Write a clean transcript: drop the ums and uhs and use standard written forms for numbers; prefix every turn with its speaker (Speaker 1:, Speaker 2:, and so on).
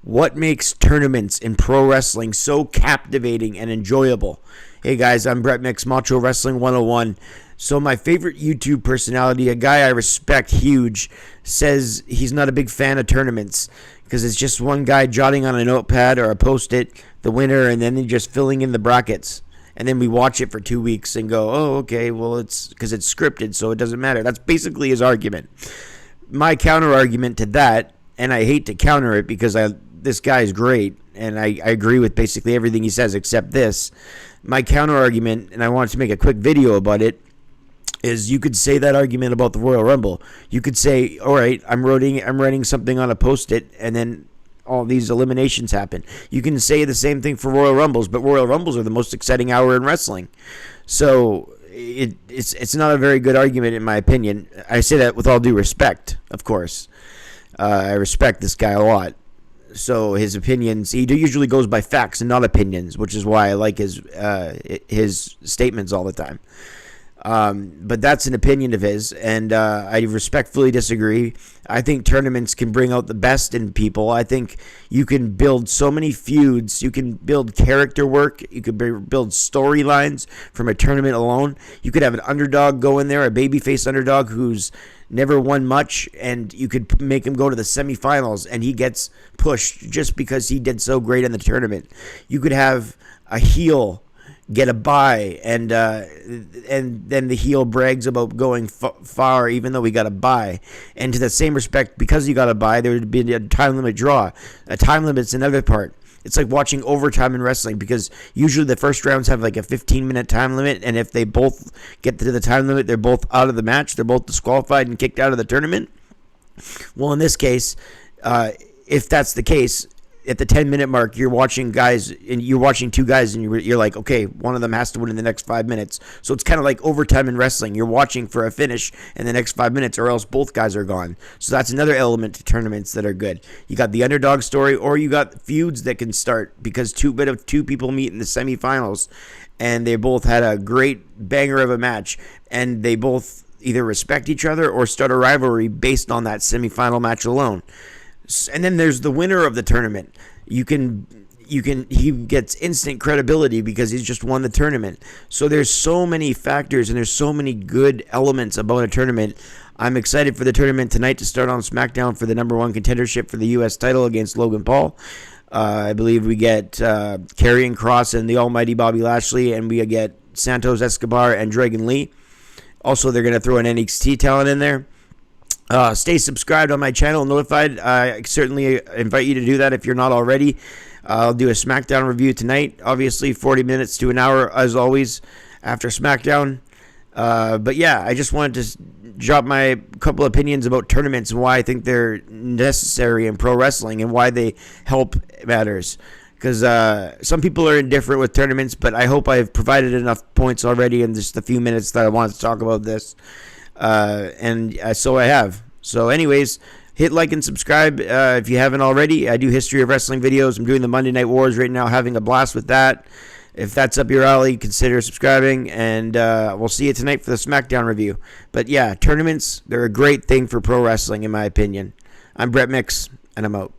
Speaker 1: What makes tournaments in pro wrestling so captivating and enjoyable? Hey guys, I'm Brett Mix, Macho Wrestling 101. So my favorite YouTube personality, a guy I respect huge, says he's not a big fan of tournaments because it's just one guy jotting on a notepad or a post-it the winner and then just filling in the brackets. And then we watch it for 2 weeks and go, oh, okay, well, it's because it's scripted, so it doesn't matter. That's basically his argument. My counter argument to that, and I hate to counter it because this guy is great, and I agree with basically everything he says except this. My counter argument, and I wanted to make a quick video about it, is you could say that argument about the Royal Rumble. You could say, all right, I'm writing something on a Post-it, and then all these eliminations happen. You can say the same thing for Royal Rumbles, but Royal Rumbles are the most exciting hour in wrestling. So it's not a very good argument in my opinion. I say that with all due respect, of course. I respect this guy a lot. So his opinions, he usually goes by facts and not opinions, which is why I like his statements all the time. But that's an opinion of his, and I respectfully disagree. I think tournaments can bring out the best in people. I think you can build so many feuds. You can build character work. You could build storylines from a tournament alone. You could have an underdog go in there, a babyface underdog who's never won much, and you could make him go to the semifinals, and he gets pushed just because he did so great in the tournament. You could have a heel get a bye, and then the heel brags about going far even though he got a bye. And to the same respect, because he got a bye, there would be a time limit draw. A time limit's another part. It's like watching overtime in wrestling, because usually the first rounds have like a 15-minute time limit, and if they both get to the time limit, they're both out of the match. They're both disqualified and kicked out of the tournament. Well, in this case, if that's the case, at the 10-minute mark, you're watching two guys, and you're like, okay, one of them has to win in the next 5 minutes. So it's kind of like overtime in wrestling. You're watching for a finish in the next 5 minutes, or else both guys are gone. So that's another element to tournaments that are good. You got the underdog story, or you got feuds that can start because two people meet in the semifinals, and they both had a great banger of a match, and they both either respect each other or start a rivalry based on that semifinal match alone. And then there's the winner of the tournament. He gets instant credibility because he's just won the tournament. So there's so many factors and there's so many good elements about a tournament. I'm excited for the tournament tonight to start on SmackDown for the #1 contendership for the U.S. title against Logan Paul. I believe we get Karrion Kross and the almighty Bobby Lashley, and we get Santos Escobar and Dragon Lee. Also, they're going to throw an NXT talent in there. Stay subscribed on my channel, notified. I certainly invite you to do that if you're not already. I'll do a SmackDown review tonight. Obviously, 40 minutes to an hour, as always, after SmackDown. But yeah, I just wanted to drop my couple opinions about tournaments and why I think they're necessary in pro wrestling and why they help matters. Because some people are indifferent with tournaments, but I hope I've provided enough points already in just the few minutes that I wanted to talk about this. So I have. So anyways, hit like and subscribe if you haven't already. I do history of wrestling videos. I'm doing the Monday Night Wars right now, having a blast with that. If that's up your alley, consider subscribing, and we'll see you tonight for the SmackDown review. But yeah, tournaments, they're a great thing for pro wrestling in my opinion. I'm Brett Mix, and I'm out.